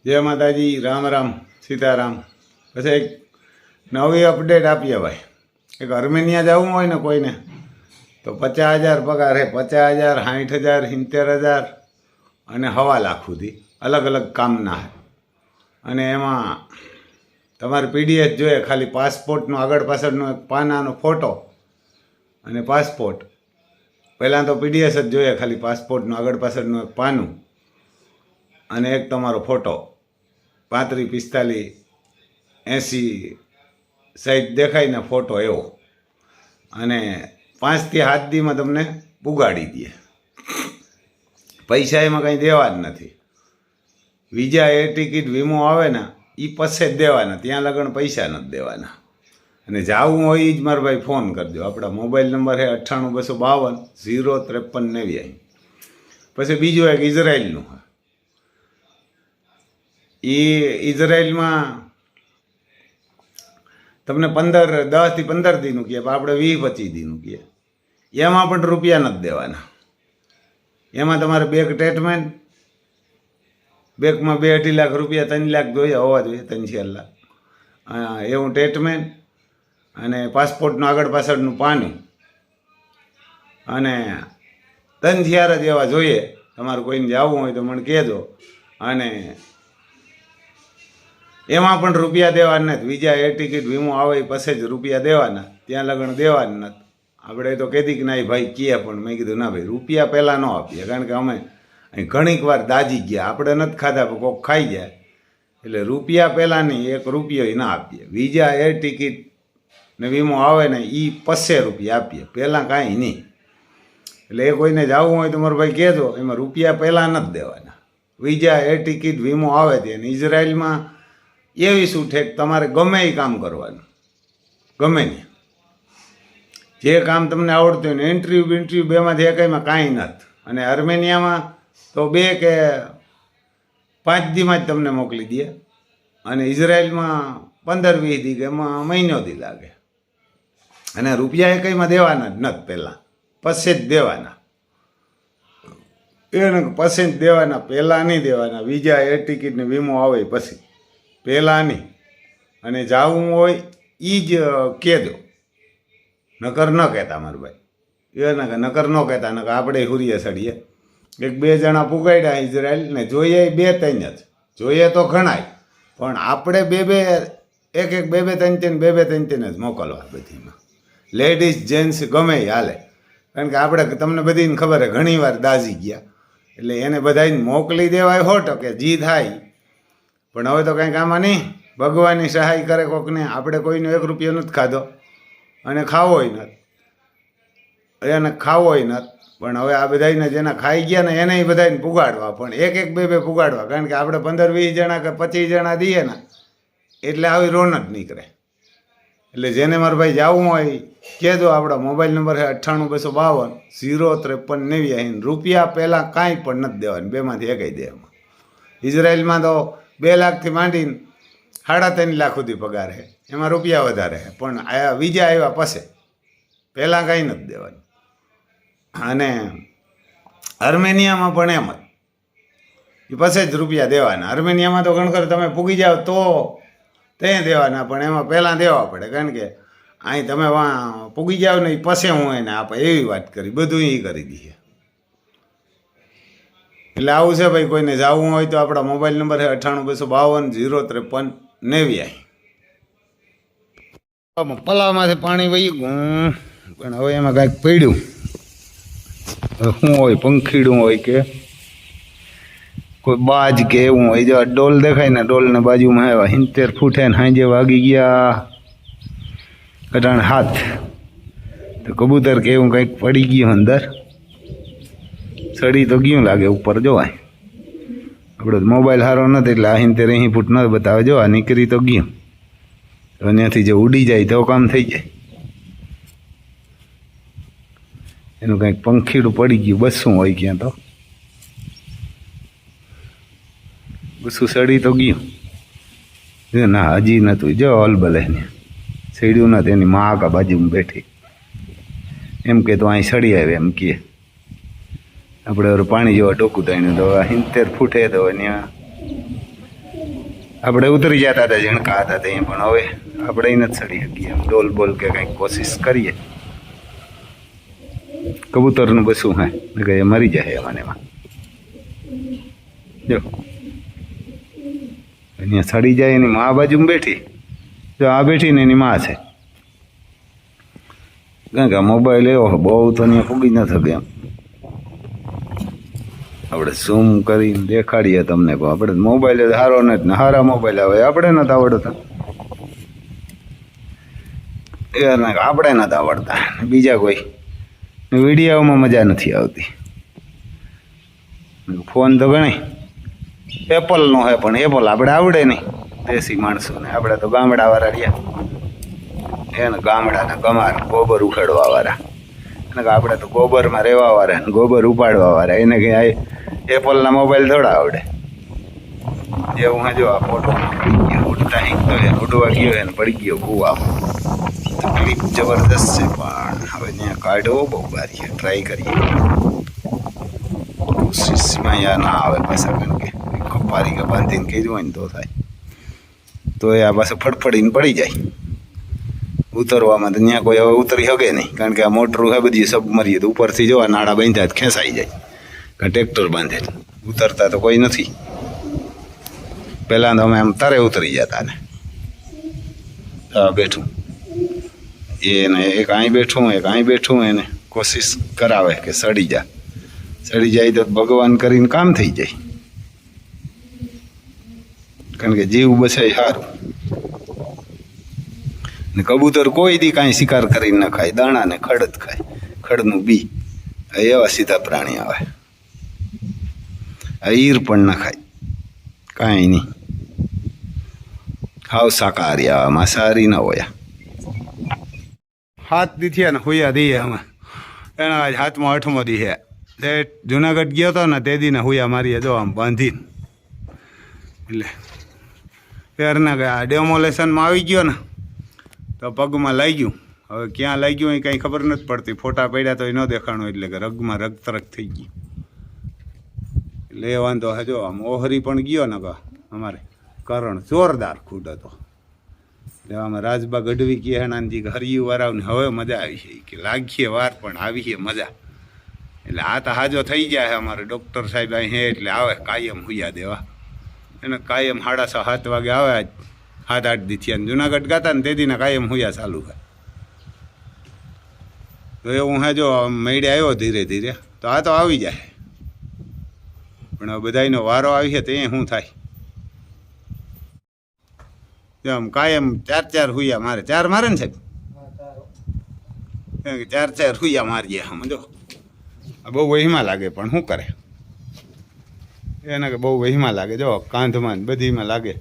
જય માતાજી, રામ રામ, સીતારામ. પછી એક નવી અપડેટ આપીએ ભાઈ. એક આર્મેનિયા જવું હોય ને કોઈને તો 50,000 પગાર છે. 50,000, 60,000, 70,000 અને 1.25 સુધી અલગ અલગ કામના છે. અને એમાં તમારે પીડીએફ જોઈએ, ખાલી પાસપોર્ટનો આગળ પાછળનો એક પાનાનો ફોટો અને પાસપોર્ટ. પહેલાં તો પીડીએફ જ જોઈએ, ખાલી પાસપોર્ટનો આગળ પાછળનું એક પાનું અને એક તમારો ફોટો. 35, 45, 80 સાઈઝ દેખાય ને ફોટો એવો. અને 5 થી 7 દીમાં તમને પુગાડી દે. પૈસા એમાં કંઈ દેવા જ નથી. વિઝા, એર ટિકિટ, વીમો આવે ને એ પછી જ દેવાના, ત્યાં લગણ પૈસા નથી દેવાના. અને જાવું હોય એ જ મારા ભાઈ ફોન કરજો. આપણા મોબાઈલ નંબર છે 98 252 053 89. પછી બીજું એક ઇઝરાયલનું. એ ઇઝરાયલમાં તમને 10 થી 15 દીનું કહે, આપણે 20-25 દીનું કહે. એમાં પણ રૂપિયા નથી દેવાના. એમાં તમારે બેંક સ્ટેટમેન્ટ, બેંકમાં 2-2.5 લાખ રૂપિયા, 3 લાખ જોઈએ હોવા જોઈએ, 3-4 લાખ એવું સ્ટેટમેન્ટ. અને પાસપોર્ટનું આગળ પાછળનું પાનું અને 3-4 જ એવા જોઈએ. તમારે કોઈને જવું હોય તો મને કહેજો. અને એમાં પણ રૂપિયા દેવાના નથી. વિઝા, એર ટિકિટ, વીમો આવે એ પછી જ રૂપિયા દેવાના, ત્યાં લગણ દેવાના નથી. આપણે તો કહેતી કે ના ભાઈ કહે, પણ મેં કીધું ના ભાઈ રૂપિયા પહેલાં ન આપીએ, કારણ કે અમે અહીં ઘણીક વાર દાજી ગયા, આપણે નથી ખાધા પણ કોઈક ખાઈ જાય. એટલે રૂપિયા પહેલાં નહીં, 1 રૂપિયો ના આપીએ. વિઝા, એર ટિકિટ ને વીમો આવે ને એ પછી રૂપિયા આપીએ, પહેલાં કાંઈ નહીં. એટલે એ કોઈને જવું હોય તો મારો ભાઈ કહેજો, એમાં રૂપિયા પહેલાં નથી દેવાના. વિઝા, એર ટિકિટ, વીમો આવે ત્યાં. ઇઝરાયલમાં એવી શું ઠેક, તમારે ગમે એ કામ કરવાનું, ગમે ને જે કામ તમને આવડતું હોય ને. ઇન્ટરવ્યૂ બેમાંથી એકમાં કાંઈ નથી. અને આર્મેનિયામાં તો 2 કે 5 દીમાં જ તમને મોકલી દે. અને ઇઝરાયલમાં 15-20 દી કે એમાં મહિનો દી લાગે. અને રૂપિયા એકમાં દેવાના જ નથી, પહેલાં પછી જ દેવાના. એને પછી જ દેવાના, પહેલાં નહીં દેવાના. વિઝા, એર ટિકિટ ને વીમો આવે પછી, પહેલાં નહીં. અને જાવું હોય એ જ કહેજો, નકર ન કહેતા મારા ભાઈ. એને નકર ન કહેતા, નકર આપણે હુરીએ સડીએ. 1-2 જણા પુગાડ્યા ઇઝરાયલ ને, જોઈએ 2-3 જ, જોઈએ તો ઘણાય, પણ આપણે 2-2 3-3 જ મોકલવા બધીમાં. લેડીઝ, જેન્ટ્સ ગમે એ હાલે. કારણ કે આપણે તમને બધીને ખબર છે, ઘણી વાર દાઝી ગયા. એટલે એને બધાને મોકલી દેવાય 100% જી થાય. પણ હવે તો કંઈક આમાં નહીં, ભગવાનની સહાય કરે કોકને. આપણે કોઈનો 1 રૂપિયો નથી ખાધો અને ખાવોય નથી, એને ખાવોય નથી. પણ હવે આ બધાને જેના ખાઈ ગયા ને એને બધાને પુગાડવા, પણ 1-1 2-2 પુગાડવા. કારણ કે આપણે 15-20 જણા કે 25 જણા દઈએ ને એટલે આવી રોનક નીકળે. એટલે જેને મારા ભાઈ જવું હોય કહેજો. આપણા મોબાઈલ નંબર છે 98 252 053 89. રૂપિયા પહેલાં કાંઈ પણ નથી દેવાનું, બેમાંથી એકેય દેવામાં. ઇઝરાયલમાં તો 2 લાખથી માંડીને 3.5 લાખ સુધી પગાર છે, એમાં રૂપિયા વધારે છે. પણ આ વિઝા આવ્યા પછી પહેલાં કાંઈ નથી દેવાનું. અને આર્મેનિયામાં પણ એમ જ, એ પછી જ રૂપિયા દેવાના. આર્મેનિયામાં તો ગણકર તમે પૂગી જાઓ તો ત્યાં દેવાના, પણ એમાં પહેલાં દેવા પડે. કારણ કે અહીં તમે પૂગી જાઓ ને એ પછી હું એને આપે, એવી વાત કરી. બધું એ કરી દઈએ. એટલે આવું છે ભાઈ. કોઈને જવું હોય તો આપણા મોબાઈલ નંબર છે 98 252 053 89. પલાવમાંથી પાણી વહી ગયું, પણ હવે એમાં કાંઈક પડ્યું. શું હોય, પંખીડું હોય કે કોઈ બાજ કે એવું હોય. જો ડોલ દેખાય ને, ડોલને બાજુમાં આવ્યા 70 ફૂટે ને હાંજે વાગી ગયા કટાણ 7. તો કબૂતર કે એવું કંઈક પડી ગયું અંદર, ચડી તો ગયું લાગે ઉપર. જોવાય આપણો મોબાઈલ સારો નથી એટલે 70 ફૂટ ન બતાવે. જોવા નીકળી તો ગયું. તો ત્યાંથી જો ઉડી જાય તો કામ થઈ જાય. એનું કંઈક પંખીડું પડી ગયું, બસું હોય ક્યાં તો, બસું સડી તો ગયું. ના હજી નહોતું. જો અલબલે ને સડ્યું નથી. એની મા કા બાજુમાં બેઠી એમ કે તો અહીં સડી આવે એમ કહે. આપણે પાણી જેવા ડોકું તાણ્યું તો 70 ફૂટે તો ત્યાં આપણે ઉતરી જતા હતા ઝીણકા હતા ત્યાં, પણ હવે આપણે નથી ચડી શકીએ એમ ડોલ બોલ કે કંઈક કોશિશ કરીએ. કબૂતરનું બસું હે કે મરી જાય એમાં એમાં. જો અહીંયા ચડી જાય એની મા બાજુમાં બેઠી, જો આ બેઠી ને એની મા છે. કારણ કે મોબાઈલ એવો બહુ તો અહીંયા ફૂગી ન શકે એમ. આપણે ઝૂમ કરીને દેખાડીએ તમને, પણ આપણે મોબાઈલ સારો નથી ને, સારા મોબાઈલ આવે આપણે નથી આવડતા, આપણે નથી આવડતા. બીજા કોઈ વિડીયોમાં મજા નથી આવતી. ફોન તો ગણાય એપલનો હે, પણ એપલ આપણે આવડે નહીં દેશી માણસોને. આપણે તો ગામડાવાળા રહ્યા, એને ગામડાના ગમાર ગોબર ઉખાડવાવાળા, અને આપણે તો ગોબરમાં રહેવાવાળા ને ગોબર ઉપાડવાવાળા. એને કંઈ એપલના મોબાઈલ થોડા આવડે. એવું હે જો આ ફોટોમાં પડી ગયો, ઉડતા હિંકતો હોય, ઉડવા ગયો હોય ને પડી ગયો કૂવામાં. તકલીફ જબરદસ્ત છે, પણ હવે ત્યાં કાઢવો બહુ બારી છે. ટ્રાય કરીએ, કોશિશમાં યા ના આવે પાછા, કારણ કે ખપારી કે બાંધીને કીધું હોય ને તો થાય. તો એ આ પાછું ફડફડીને પડી જાય. ઉતરવામાં તો ત્યાં કોઈ હવે ઉતરી શકે નહીં, કારણ કે આ મોટરું હે બધી સબ મરીએ તો ઉપરથી જો આ નાળા બાંધ્યા ખેંચાઈ જાય, કે ટ્રેક્ટર બાંધે. ઉતરતા તો કોઈ નથી. પહેલાં તો અમે આમ તારે ઉતરી જતા ને. હા બેઠું એને એક અહીં બેઠું, એક અહીં બેઠું, એને કોશિશ કરાવે કે સડી જા. સડી જાય તો ભગવાન કરીને કામ થઈ જાય, કારણ કે જીવ બચાય સારું. ને કબૂતર કોઈ દી કાંઈ શિકાર કરીને ન ખાય, દાણા ને ખડ જ ખાય, ખડનું બી. એવા સીધા પ્રાણી આવે. આ ઈર પણ ન ખાય, કાંઈ નહીં. હાવ શાકાહારી આવે, માંસાહારી ન હોય. હાથ દીથિયા ને હુયા દઈએ અમે. એના આજ હાથમાં 8મો દી છે. તે જુનાગઢ ગયો હતો ને તે દીને હુયા મારીએ જો આમ બાંધીને. એટલે ત્યારના આ ડેમોલેશનમાં આવી ગયો ને તો પગમાં લાગ્યું. હવે ક્યાં લાગ્યું એ કંઈ ખબર નથી પડતી. ફોટા પડ્યા તો એ ન દેખાણું, એટલે કે રગમાં રગતરગ થઈ ગઈ. એટલે એ વાંધો હે. જો આમ ઓહરી પણ ગયો ને અમારે કરણ જોરદાર ખૂટ હતો. એટલે આમાં રાજબા ગઢવી કહે હણાનજી હરિયું વારાવને હવે મજા આવી છે, કે લાગીએ વાર પણ આવી છે મજા. એટલે આ તો હાજો થઈ જાય. અમારે ડૉક્ટર સાહેબ અહીં હે એટલે આવે કાયમ હુયા દેવા. એને કાયમ 6:30 7 વાગે આવે. આજ 7-8 દી થયા. જુનાગઢ ગાતા ને તે દીના કાયમ હુયા ચાલુ છે. તો એવું હે જો મેળે આવ્યો ધીરે ધીરે, તો આ તો આવી જાય. પણ હવે બધાનો વારો આવી છે તો એ શું થાય. આમ કાયમ 4 હુયા મારે. 4 મારે ને સાહેબ, 4 હુયા મારીએ. સમજો બહુ વહીમાં લાગે, પણ શું કરે એને, કે બહુ વહીમાં લાગે. જો કાંધમાં બધીમાં લાગે.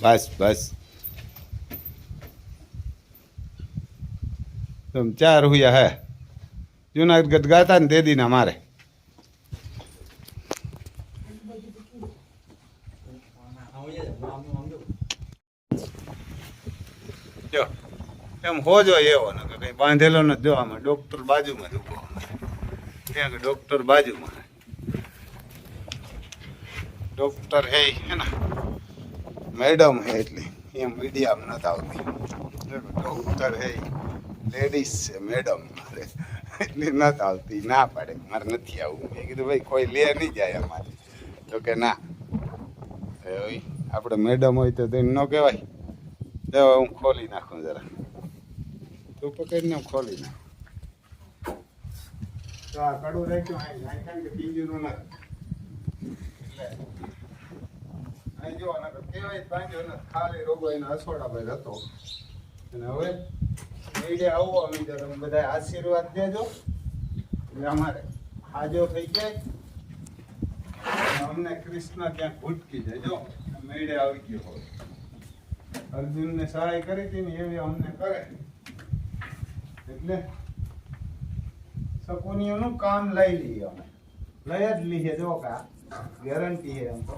બસ બસ 4 હુયા હે. જુનાગઢ ગાતા ને તે દીના મારે. જો એમ હોજો એવો ને કે કંઈ બાંધેલો નથી. જો આમાં ડૉક્ટર બાજુમાં જ ઉભો, ત્યાં કે ડૉક્ટર બાજુમાં. ડૉક્ટર હે ને મેડમ હે, એટલે એમ મીડિયામાં નથી આવતી. ડૉક્ટર હે લેડીઝ છે, મેડમ એટલી નથી આવતી. ના પાડે મારે નથી આવવું. મેં કીધું ભાઈ કોઈ લે નહીં જાય અમારે. તો કે ના, આપણે મેડમ હોય તો તેને ન કહેવાય. તો હું ખોલી નાખું જરા, તું પકડીને ખોલી નાખ. તો આ કડું રાખ્યું કારણ કે બીજું નથી. એટલે જો કહેવાય બાંધ્યો ને ખાલી રોગો એના અસોડા ભાઈ હતો. અને હવે મેળે આવો અમે તમે બધા આશીર્વાદ દેજો. એટલે અમારે હાજો થઈ જાય. અમને કૃષ્ણ ક્યાંક ભૂટકી જાય. જો મેળે આવી ગયો હોય. અર્જુનને સહાય કરી હતી ને એવી અમને કરે. એટલે શકુનીઓનું કામ લઈ લઈએ અમે. લઈ જ લઈએ. જો કા ગેરંટી છે એમ તો.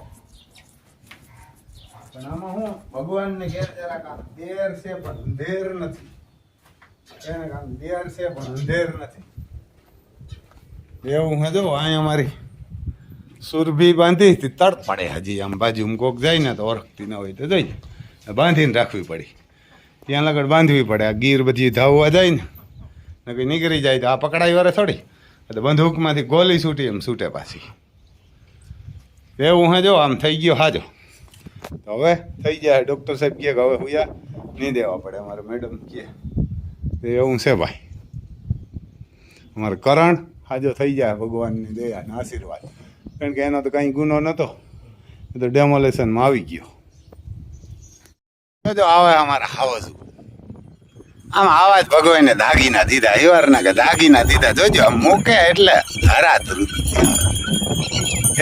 પણ આમાં હું ભગવાનને ઘેર જરાક દેર છે પણ અંધેર નથી. એને કામ દેર છે પણ અંધેર નથી. એવું હે. જો અહીંયા મારી સુરભી બાંધી તડ પડે હજી આમ બાજુમાં કોક જાય ને તો ઓળખતી ના હોય તો જઈ બાંધીને રાખવી પડી ત્યાં લગડ બાંધવી પડે આ ગીર બધી ધાવવા જાય ને કંઈ નીકળી જાય તો આ પકડાઈ વારે થોડી તો બંદૂકમાંથી ગોલી છૂટી એમ છૂટે પાછી એવું હે જો આમ થઈ ગયો હાજો તો હવે થઈ જાય ડૉક્ટર સાહેબ કહે કે હવે હુયા નહીં દેવા પડે અમારે મેડમ કહે એવું છે ભાઈ અમારે કરણ હાજો થઈ જાય ભગવાનની દયા અને આશીર્વાદ કારણ કે એનો તો કંઈ ગુનો નહોતો એ તો ડેમોલેશનમાં આવી ગયો જો આવે અમારા હાવજુ આમ આવા જ ભગવાને દાગીના દીધા એવારના કે દાગીના દીધા જોજો આમ મૂકે એટલે હરા ધ્રુત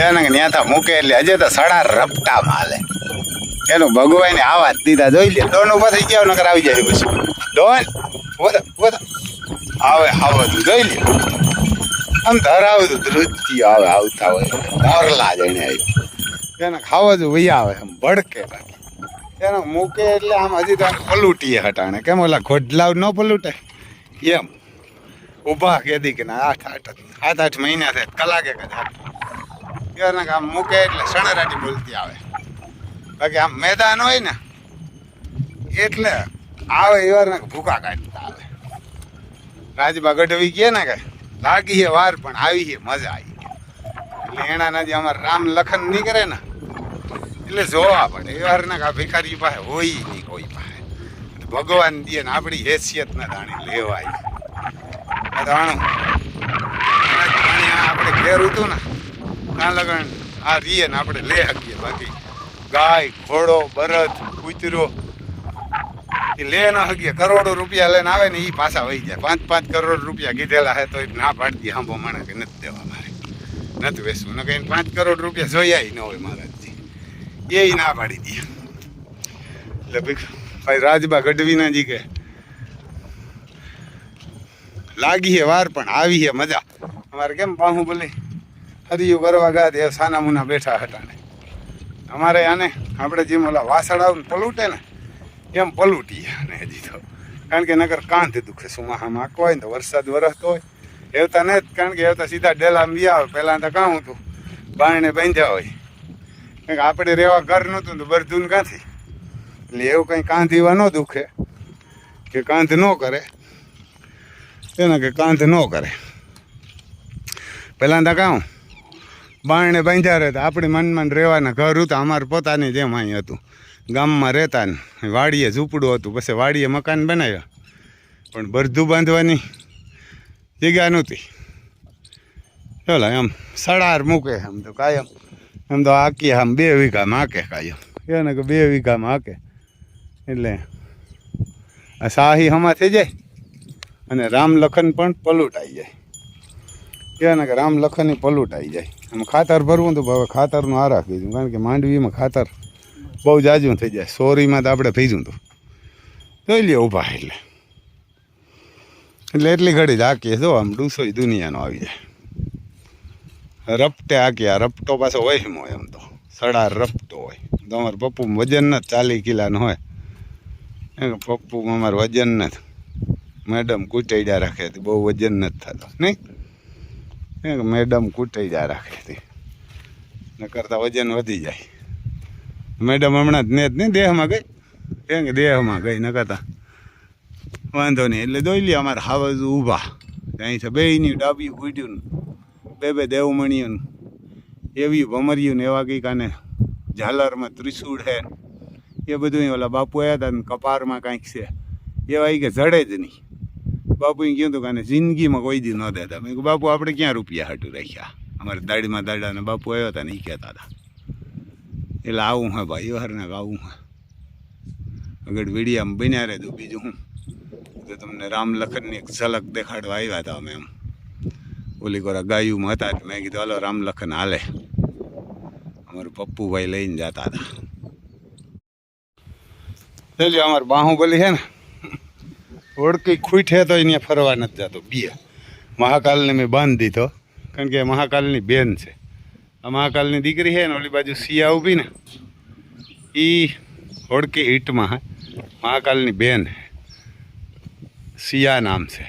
એને કે ન્યાતા મૂકે એટલે હજે તો સડા રપટા માલે એનું ભગવાને આવા જ દીધા જોઈ લે ડોન ઉભા થઈ ગયા નકર આવી જાય પછી ડોન આવે હાવજુ જોઈ લે આમ ધરાવતું ધ્રુતથી આવે આવતા હોય મોરલા જઈને આવ્યો એને ખાવજુ વૈયા આવે આમ ભડકે બાકી એનો મૂકે એટલે આમ હજી તો પલુટીએ હટાણે કેમ ઓલા ઘોડલાવ ન પલુટે એમ ઊભા કેદી કે ના 8 મહિના થાય કલાકે કદાચ એને આમ મૂકે એટલે સણરાટી બોલતી આવે બાકી આમ મેદાન હોય ને એટલે આવે એવા ભૂકા કાઢતા આવે રાજબા ગઢવી કહે ને કે લાગી હે વાર પણ આવી હે મજા આવી એટલે એના જે અમારે રામ લખન નહીં કરે ને એટલે જોવા પડે એ વાર ના ભિખારી પાસે હોય નહીં કોઈ પાસે ભગવાન દે ને આપણી હેસિયત ના જાણી લેવાય આપણે ઘેર હતું ને ત્યાં લગન આ રીએ ને આપણે લે શકીએ બાકી ગાય ઘોડો બળદ કૂતરો એ લે ન શકીએ કરોડો રૂપિયા લઈને આવે ને એ પાછા વહી જાય 5 કરોડ રૂપિયા કીધેલા હે તો ના પાડી દે હાંભો માણે કે નથી દેવા મારે નથી વેચવું ને કઈ 5 કરોડ રૂપિયા જોયા ન હોય મહારાજજી એ ના પાડી દે એટલે ભાઈ રાજબા ગઢવીનાજી કે લાગી હે વાર પણ આવી હે મજા અમારે કેમ બાહુબલી હરિયું કરવા ગયા તે સાના મુના બેઠા હતા ને અમારે આને આપણે જેમ ઓલા વાસળાવ પલુટે ને એમ પલુટીએ અને હજી તો કારણ કે નગર કાંધ દુખે સુમાહામાં આંકો હોય ને તો વરસાદ વરસતો હોય એવતા ને જ કારણ કે એવતા સીધા ડેલામાં બી આવે પહેલાં તો કાં હતું બારણે બાંધ્યા હોય કારણ કે આપણે રહેવા ઘર નહોતું તો બરધુન ક્યાંથી એટલે એવું કંઈ કાંધ એવા ન દુખે કે કાંધ ન કરે એને કે કાંધ ન કરે પહેલાં તો કાં બારણે બાંધ્યા રહેતા આપણી મનમાં રહેવાના ઘર હતા અમારે પોતાની જેમ અહીં હતું ગામમાં રહેતા ને વાડીએ ઝૂંપડું હતું પછી વાડીએ મકાન બનાવ્યા પણ બરધું બાંધવાની જગ્યા નહોતી ચાલો એમ સડાર મૂકે એમ તો કાયમ એમ તો આંકીએ આમ 2 વીઘામાં આંકે કાયમ એને કે 2 વીઘામાં આંકે એટલે આ શાહી હમા થઈ જાય અને રામ લખન પણ પલુટાઈ જાય એને કે રામ લખન પલુટાઈ જાય આમ ખાતર ભરવું તો હવે ખાતરનું આ રાખી દીધું કારણ કે માંડવીમાં ખાતર બહુ જાજું થઈ જાય સોરીમાં તો આપણે થઈ જવું તો જોઈ લે ઊભા એટલે એટલી ઘડી જ આંકીએ જો આમ ડૂસોય દુનિયાનો આવી જાય રપટે આંકીએ આ રપટો પાછો હોય એમ હોય એમ તો સડા રપટો હોય તમારે પપ્પુ વજન નથી 40 કિલાનો હોય પપ્પુ અમારે વજન નથી મેડમ કૂટાઈડા રાખે હતી બહુ વજન નથી થતો નહીં મેડમ કૂટાઈડા રાખે હતી ન કરતાં વજન વધી જાય મેડમ હમણાં જ ને દેહમાં ગઈ કેમ કે દેહમાં ગઈ ન કરતા વાંધો નહીં એટલે દોઈ લે અમારે હાવજ ઊભા અહીં છે બેયની ડાબી ઉડ્યું ને 2 દેવમણીઓ એવી ભમર્યું ને એવા કંઈક આને ઝાલરમાં ત્રિશૂળ હે એ બધું ઓલા બાપુ આવ્યા હતા ને કપારમાં કાંઈક છે એવા કે જડે જ નહીં બાપુએ કહ્યું હતું કે આને જિંદગીમાં કોઈ દી ન દેતા મેં કહ્યું બાપુ આપણે ક્યાં રૂપિયા હાટું રાખ્યા અમારે દાડીમાં દાડાને બાપુ આવ્યા હતા ને એ કહેતા હતા એટલે આવું હે ભાઈ વારના આવું હે આગળ વીડિયામાં બન્યા રહેતું બીજું હું તો તમને રામ લખનની એક ઝલક દેખાડવા આવ્યા હતા અમે એમ ઓલી કોરા ગાયુંમાં હતા એટલે મેં કીધું હાલો રામ લખન હાલે અમારું પપ્પુભાઈ લઈને જતા હતા ચાલ્યો અમારે બાહુબલી છે ને ઓળખી ખૂટ હે તો અહીંયા ફરવા નથી જતો બે મહાકાલને મેં બાંધી દીધો કારણ કે મહાકાલની બેન છે આ મહાકાલની દીકરી છે ને ઓલી બાજુ સિયા ઊભી ને એ હોડકી ઈંટમાં હે મહાકાલની બેન સિયા નામ છે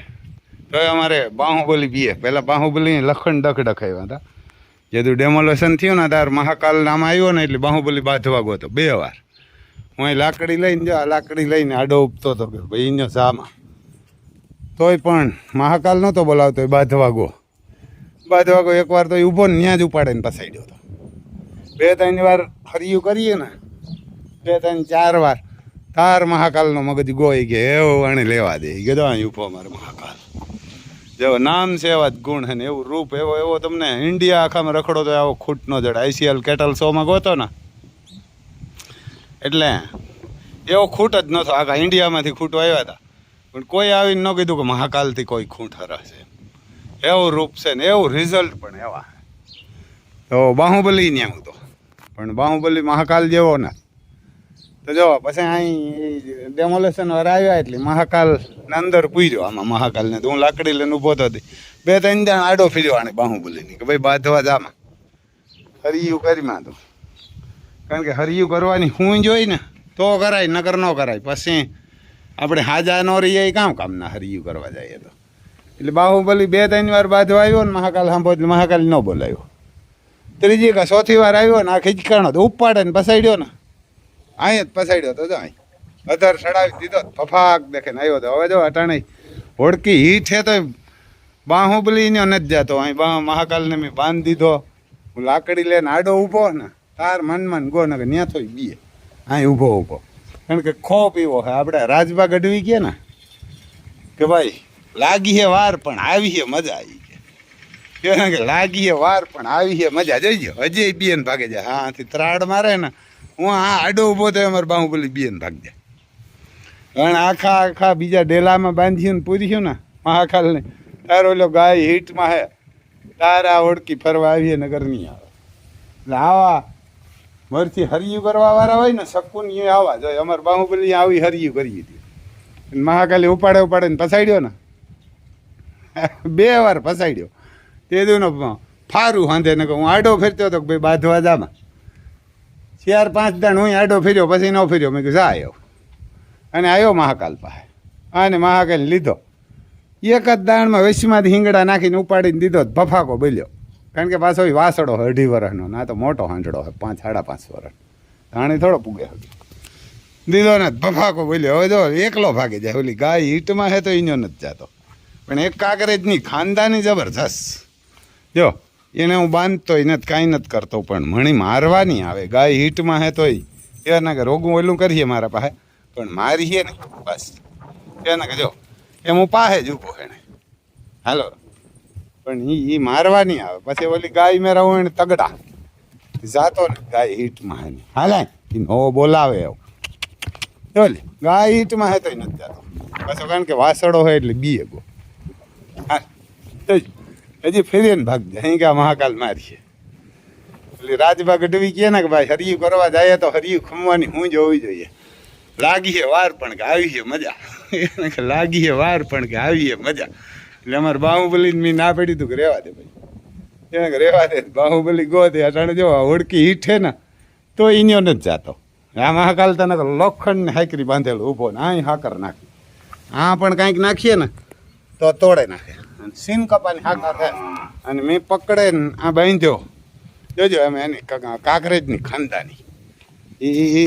તો અમારે બાહુબલી બે પહેલાં બાહુબલીને લખણ ડખ ડખાવ્યા હતા જેતું ડેમોલેશન થયું ને તાર મહાકાલ નામ આવ્યો ને એટલે બાહુબલી બાંધવા ગયો હતો 2 વાર. હું અહીં લાકડી લઈને જો આ લાકડી લઈને આડો ઉપતો હતો કે ભાઈ એનો સામાં તોય પણ મહાકાલ નહોતો બોલાવતો એ બાંધવા ગયો એકવાર તો એ ઊભો ને ત્યાં જ ઉપાડે ને પસાડ્યો હતો. 2-3 વાર હરિયું કરીએ ને 2-3-4 વાર તાર મહાકાલનો મગજ ગોઈ કે એવું આને લેવા દે કીધો અહીં ઉભો અમારે મહાકાલ જેવો નામ છે એવા જ ગુણ છે ને એવું રૂપ એવો તમને ઇન્ડિયા આખામાં રખડો તો આવો ખૂટ ન જડે. ICL કેટલ શોમાં ગોતો ને એટલે એવો ખૂટ જ નહોતો. આખા ઇન્ડિયામાંથી ખૂટો આવ્યા હતા પણ કોઈ આવીને ન કીધું કે મહાકાલથી કોઈ ખૂટ હરાશે. એવું રૂપ છે ને એવું રિઝલ્ટ પણ એવા. તો બાહુબલી ન્યા હું તો પણ બાહુબલી મહાકાલ જેવો ને તો જો પછી અહીં ડેમોલેશન વાળા આવ્યા એટલે મહાકાલ અંદર પૂર્યો આમાં મહાકાલને તો હું લાકડી લઈને ઊભો તો 2-3 દાણ આડો ફેર્યો આને બાહુબલીની કે ભાઈ બાંધવા જ આમાં હરિયું કરીમાં તો કારણ કે હરિયું કરવાની હું જોઈ ને તો કરાય નકર ન કરાય. પછી આપણે હાજા ન રહીએ કામના હરિયું કરવા જઈએ તો એટલે બાહુબલી 2-3 વાર બાંધવા આવ્યો ને મહાકાલ સાંભળો એટલે મહાકાલ ન બોલાવ્યો. 3જી કે 4થી વાર આવ્યો ને આ ખીચકાણો તો ઉપાડે ને પસાડ્યો ને અહીં જ પસાડ્યો તો જો અહીં અધર ચડાવી દીધો ફફાક દેખે ને આવ્યો તો હવે જો અટાણે હોડકી હીટ છે તો બાહુબલીનો નથી જતો. અહીં મહાકાલને મેં બાંધી દીધો. હું લાકડી લઈને આડો ઊભો ને તાર મન ગો ને કે ત્યાં થોઈ બીએ અહીં ઊભો કારણ કે ખો પીવો હે. આપણે રાજબા ગઢવી કે ને કે ભાઈ લાગી હે વાર પણ આવી હે મજા આવી કે લાગી હે વાર પણ આવી હે મજા જોઈજો હજી બીએ ભાગે જાય. હાથી ત્રાડ મારે ને હું આડો ઊભો થયો અમારે બાહુબલી બીએ ભાગ જાય. કારણ આખા બીજા ડેલામાં બાંધ્યું ને પૂર્યું ને મહાકાલને તારો ઓલો ગાય હીટમાં હે તારા ઓળખી ફરવા આવીએ નગર નહીં આવે. એટલે આવા મરથી હરિયું કરવા વાળા હોય ને શકુન એ આવા જોઈએ. અમારે બાહુબલી આવી હરિયું કરી હતી મહાકાલી ઉપાડે ને પસાડ્યો ને 2 વાર પસાડ્યો. તે દુનો ફારું હાંધે ને હું આડો ફેરતો હતો કે ભાઈ બાંધવા જામાં 4-5 દાણ હું આડો ફેર્યો પછી ન ફેર્યો. મેં કીધું આવ્યો અને આવ્યો મહાકાલ પાસે અને મહાકાલ લીધો. એક જ દાણમાં વેસીમાંથી હિંગડા નાખીને ઉપાડીને દીધો ભફાકો બોલ્યો. કારણ કે પાછો વાસડો 2.5 વર્ષનો ના તો મોટો હાંડડો હોય 5-5.5 વર્ષ ધાણી થોડો પૂગે દીધો ને ભફાકો બોલ્યો. હવે જો એકલો ભાગી જાય. ઓલી ગાય હીટમાં હે તો એનો નથી જતો પણ એક કાંકરેજની ખાનદાની જબરજસ્ત જો એને હું બાંધતોય નથી કાંઈ નથી કરતો પણ મણી મારવાની આવે. ગાય હીટમાં હે તોય એના કે રોગું ઓલું કરીએ મારા પાસે પણ મારીએ ને બસ એના કે જો એમ હું પાસે જ ઊભો એને હાલો પણ એ મારવાની આવે. પછી ઓલી ગાય મેરા હું એને તગડા જાતો ને ગાય હીટમાં હે હાલાય એ નો બોલાવે એવું ઓલી ગાય હીટમાં હે તોય નથી જતો પાછો કારણ કે વાસડો હોય એટલે બીએ ગો હા હજી ફેરીને ભાગ જાય. અહીં કે મહાકાલ મારીએ એટલે રાજબા ગઢવી કહે ને કે ભાઈ હરિયું કરવા જાય તો હરિયું ખમવાની હું જ હોવી જોઈએ. લાગી હે વાર પણ કે આવી હે મજા એને કે લાગી હે વાર પણ કે આવી હે મજા. એટલે અમારે બાહુબલીને મેં ના પડ્યું હતું કે રહેવા દે ભાઈ એને કે રહેવા દે. બાહુબલી ગો તે અટાણે જો ઓળકી હીટ છે ને તો એનો નથી જાતો. આ મહાકાલ તને લોખંડને હાકરી બાંધેલું ઊભો ને અહીં હાકર નાખી આ પણ કાંઈક નાખીએ ને તો તોડે નાખે. સીન કપાની હાકર છે અને મેં પકડે ને આ બાંધ્યો જોજો અમે એની કાંકરેજની ખાનદાની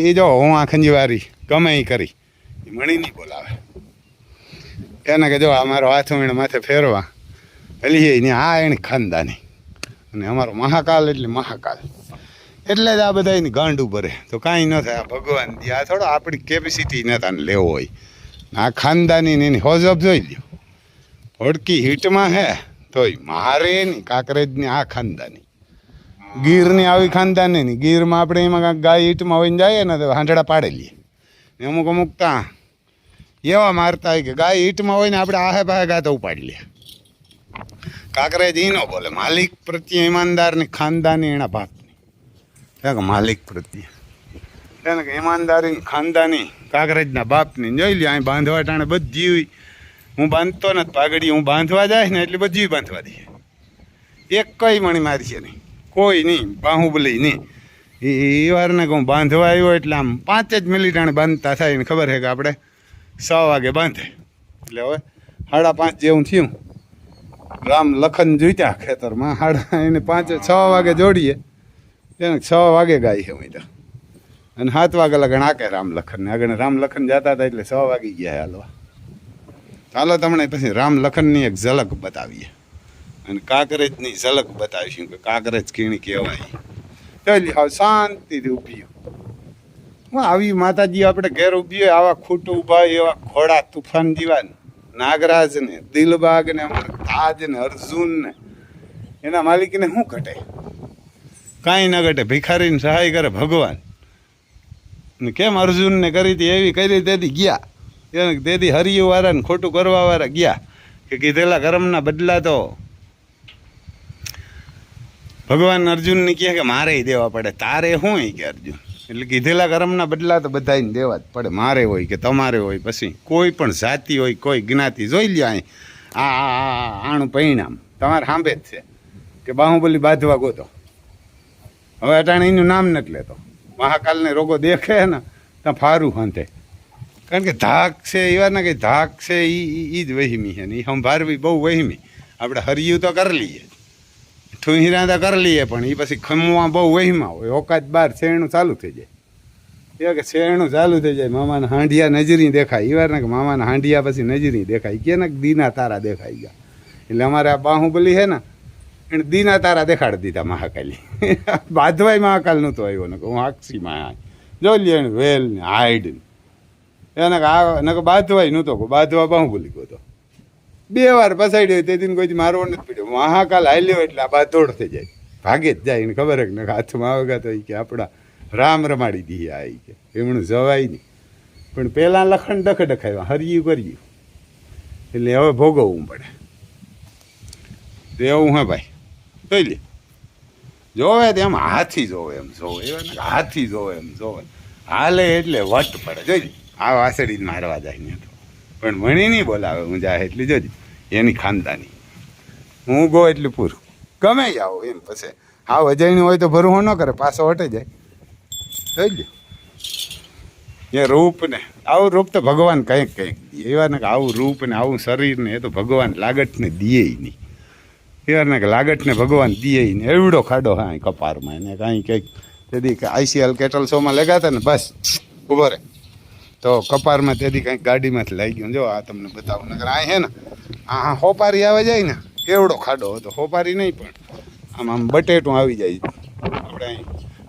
એ જો હું આ ખંજીવારી ગમે એ કરી એ મણી નહીં બોલાવે. એને કે જો અમારો હાથ એને માથે ફેરવા હલી ને આ એની ખાનદાની અને અમારો મહાકાલ એટલે મહાકાલ એટલે જ આ બધા એની ગાંડું ભરે તો કાંઈ ન થાય. આ ભગવાન આ થોડો આપણી કેપેસિટી નતા લેવો હોય. આ ખાનદાની એની હોજબ જોઈ લ્યો હોડકી હીટમાં હે તોય મારે નહીં કાંકરેજની આ ખાનદાની ગીરની આવી ખાનદાની નહીં. ગીરમાં આપણે એમાં કાંઈક ગાય હીટમાં હોઈને જઈએ ને તો હાંડડા પાડે લઈએ ને અમુક ત્યાં એવા મારતા હોય કે ગાય હીટમાં હોય ને આપણે આહે પાસે ગાતો ઉપાડી લઈએ. કાંકરેજ એ ન બોલે માલિક પ્રત્યે ઈમાનદારની ખાનદાની એના બાપની માલિક પ્રત્યે એને કે ઈમાનદારી ખાનદાની કાંકરેજના બાપની જોઈ લે. અહીં બાંધવા ટાણે બધી હું બાંધતો નથી પાઘડી હું બાંધવા જાય ને એટલે બધી બાંધવા દઈએ. એક કઈ મણી મારી છે નહીં કોઈ નહીં બાહુબલી નહીં. એ વારને હું બાંધવા આવ્યો એટલે આમ 5 જ મિનિટ આણે બાંધતા થાય ને ખબર છે કે આપણે 6 વાગે બાંધે એટલે હવે 5:30 જેવું થયું રામ લખન જોઈતા ખેતરમાં હાડા એને 5-6 વાગે જોડીએ એને 6 વાગે ગાય છે અમે તો અને 7 વાગે લગન આકે રામ લખન ને આગળ રામ લખન જતા હતા એટલે 6 વાગી ગયા હાલવા. ચાલો તમને પછી રામ લખનની એક ઝલક બતાવીએ અને કાંકરેજની ઝલક બતાવીશું કે કાંકરેજ કીણી કહેવાય. ચાલી હાવ શાંતિથી ઊભી આવી માતાજી આપણે ઘેર ઊભી હોય આવા ખૂટ ઊભા એવા ઘોડા તુફાન જીવાન નાગરાજ ને દિલબાગ ને તાજ ને અર્જુન ને એના માલિકને શું ઘટે? કાંઈ ન ઘટે. ભિખારીને સહાય કરે ભગવાન ને કેમ અર્જુનને કરી હતી એવી કરી તેથી ગયા એને તેથી હરિયું વાળા ખોટું કરવા વાળા ગયા કે કીધેલા કર્મના બદલા તો ભગવાન અર્જુનને કહે કે મારે દેવા પડે. તારે શું કે અર્જુન એટલે કીધેલા કર્મના બદલા તો બધાને દેવા જ પડે. મારે હોય કે તમારે હોય પછી કોઈ પણ જાતિ હોય કોઈ જ્ઞાતિ જોઈ લ્યો અહીં આનું પરિણામ તમારે સાંભે જ છે કે બાહુબલી બાંધવા ગોતો. હવે અટાણે એનું નામ નથી લેતો. મહાકાલને રોગો દેખે ને ત્યાં ફારું હાંતે કારણ કે ધાક છે એવા ને કે ધાક છે એ જ વહીમી છે ને એ સંભાળવી બહુ વહીમી. આપણે હરિયું તો કરી લઈએ ઠુહીરા તો કરી લઈએ પણ એ પછી ખમવા બહુ વહીમાં હોય. ઓકાત બાર શેરણું ચાલુ થઈ જાય એ કે શેરણું ચાલુ થઈ જાય મામાના હાંડિયા નજરી દેખાય એ વાર ને કે મામાના હાંડિયા પછી નજરી દેખાય કે ને દીના તારા દેખાઈ ગયા. એટલે અમારે આ બાહુબલી છે ને એને દીના તારા દેખાડી દીધા મહાકાલી. બાંધવાય મહાકાલ નહોતો આવ્યો ને હું આક્ષીમાં જોઈ લે એને વેલ ને હાઈડ એને આ બાંધવાય નહોતો બાંધવા બાહુબલી ગયો. 2 વાર પસાડ્યો તે દિન કોઈ મારવો નથી પીડ્યો. મહાકાલ હાલ્યો એટલે આ બાધોડ થઈ જાય ભાગે જ જાય એને ખબર કે હાથમાં આવે તો કે આપણા રામ રમાડી દઈએ આ કે એમનું જવાય નહીં. પણ પહેલાં લખણ ડખાવ્યા હરિયું કર્યું એટલે હવે ભોગવવું પડે. તો એવું હે ભાઈ જોઈ લે જોવે તેમ હાથી જોવે એમ જોવે એવા ને હાથી જોવે એમ જોવે હાલે એટલે વટ પડે. જોઈ આ વાસળી મારવા જાય ને તો પણ મણી નહીં બોલાવે હું જાય એટલી જોજી એની ખાનદાની હું ગો એટલું પૂરું ગમે આવો એમ પછી હા અજાણ્યું હોય તો ભરવું ન કરે પાછો હટે જાય. જોઈ લે એ રૂપ ને આવું રૂપ તો ભગવાન કંઈક દે એવા ને કે આવું રૂપ ને આવું શરીર ને એ તો ભગવાન લાગટને દે નહીં. એવા ને કે લાગટને ભગવાન દે નહીં. એવડો ખાડો હા કપારમાં એને કાંઈ કંઈક તેથી ICL કેટલ શોમાં લગાતા ને બસ ઉભો રહે તો કપારમાં તેથી કંઈક ગાડીમાંથી લાગી ગયું. જો આ તમને બતાવું નગર આ હે ને આ હોપારી આવે જાય ને એવડો ખાડો હતો. હોપારી નહીં પણ આમ બટેટું આવી જાય આપણે અહીં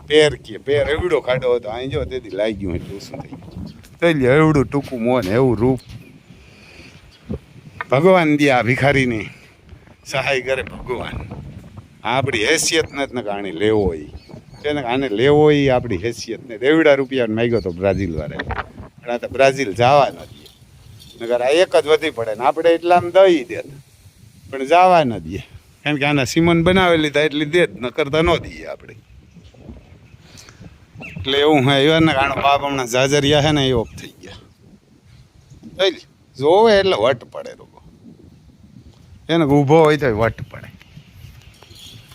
પેર કીએ પેર એવડો ખાડો હતો અહીં જો તેથી લાગી ગયું એટલે શું થઈ ગયું. તો એવડું ટૂંકું મોન એવું રૂપ ભગવાન દે આ ભિખારીને સહાય કરે ભગવાન. આપણી હેસિયત નથી ને આને લેવો હોય છે ને આને લેવો હોય આપણી હેસિયત ને 1.5 રૂપિયા માગ્યો તો બ્રાઝિલ વાળા પણ આ તો બ્રાઝિલ જવા ન દે નગર આ એક જ વધી પડે ને આપણે એટલામાં દઈ દે પણ જવા ન દે કારણ કે આના સિમન બનાવી લીધા એટલી દે જ ન કરતા ન દઈએ આપણે. એટલે એવું હે એવા ને કારણ બાપ હમણાં જાજરિયા છે ને એ ઓફ થઈ ગયા. જોઈ જોવે એટલે વટ પડે લોકો એને ઊભો હોય તો વટ પડે.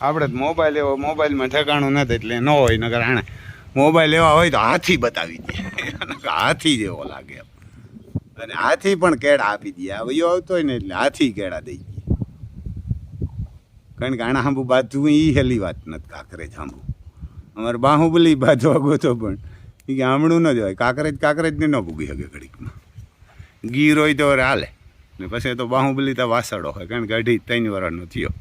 આપણે મોબાઈલ એવો મોબાઈલમાં ઠેકાણું નથી એટલે ન હોય નગર આણે મોબાઈલ એવા હોય તો હાથી બતાવી દે હાથી જેવો લાગે અને હાથી પણ કેળા આપી દે. આવ્યો આવતો હોય ને એટલે હાથી કેળા દઈ દે કારણ કે આણા સાંભુ બાંધવું એ હેલી વાત નથી. કાંકરેજ સાંભુ અમારે બાહુબલી બાંધવા ગોતો પણ એ કે આમણું ન જ હોય કાંકરેજને ન ભૂગી શકે ઘડીકમાં. ગીર હોય તો હાલે ને પછી તો બાહુબલી તો વાસળો હોય કારણ કે 2.5-3 વર્ષનો થયો.